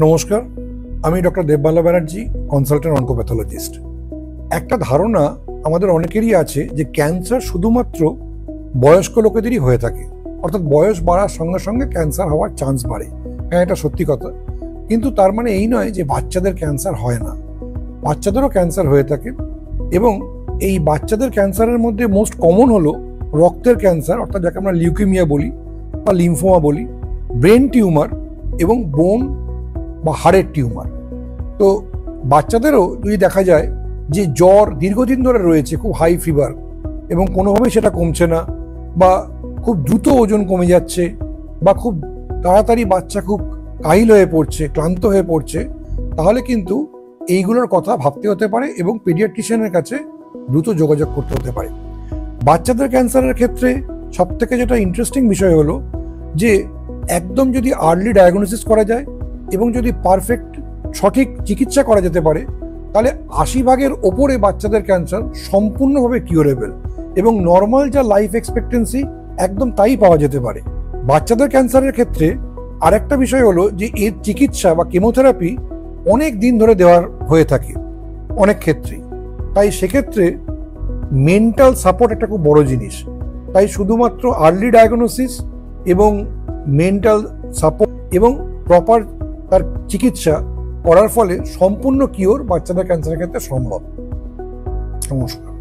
নমস্কার, আমি doctor দেববালা Banerjee, consultant অনকোপ্যাথোলজিস্ট। একটা ধারণা আমাদের অনেকেরই আছে যে ক্যান্সার শুধুমাত্র বয়স্ক লোকেদেরই হয়ে থাকে, অর্থাৎ বয়স বাড়ার সঙ্গে সঙ্গে ক্যান্সার হওয়ার চান্স বাড়ে। হ্যাঁ, এটা সত্যি কথা, কিন্তু তার মানে এই নয় যে বাচ্চাদের ক্যান্সার হয় না। বাচ্চাদেরও ক্যান্সার হয়ে থাকে, এবং এই বাচ্চাদের ক্যান্সারের মধ্যে মোস্ট কমন হলো রক্তের ক্যান্সার, অর্থাৎ যাকে আমরা লিউকেমিয়া বলি বা লিম্ফোমা বলি, ব্রেন টিউমার এবং বোন বা হাড়ের টিউমার। তো বাচ্চাদেরও যদি দেখা যায় যে জ্বর দীর্ঘদিন ধরে রয়েছে, খুব হাই ফিভার, এবং কোনোভাবেই সেটা কমছে না, বা খুব দ্রুত ওজন কমে যাচ্ছে, বা খুব তাড়াতাড়ি বাচ্চা খুব কাহিল হয়ে পড়ছে, ক্লান্ত হয়ে পড়ছে, তাহলে কিন্তু এইগুলোর কথা ভাবতে হতে পারে এবং পেডিয়াট্রিশিয়ানের কাছে দ্রুত যোগাযোগ করতে হতে পারে। বাচ্চাদের ক্যান্সারের ক্ষেত্রে সবথেকে যেটা ইন্টারেস্টিং বিষয় হলো যে একদম যদি আর্লি ডায়াগনোসিস করা যায় এবং যদি পারফেক্ট সঠিক চিকিৎসা করা যেতে পারে, তাহলে ৮০% ওপরে বাচ্চাদের ক্যান্সার সম্পূর্ণভাবে কিউরেবল, এবং নর্মাল যা লাইফ এক্সপেক্টেন্সি একদম তাই পাওয়া যেতে পারে। বাচ্চাদের ক্যান্সারের ক্ষেত্রে আরেকটা বিষয় হলো যে এর চিকিৎসা বা কেমোথেরাপি অনেক দিন ধরে দেওয়ার হয়ে থাকে অনেক ক্ষেত্রেই। তাই সেক্ষেত্রে মেন্টাল সাপোর্ট একটা খুব বড় জিনিস। তাই শুধুমাত্র আর্লি ডায়াগনোসিস এবং মেন্টাল সাপোর্ট এবং প্রপার তার চিকিৎসা করার ফলে সম্পূর্ণ কিওর বাচ্চাদের ক্যান্সারের ক্ষেত্রে সম্ভব। নমস্কার।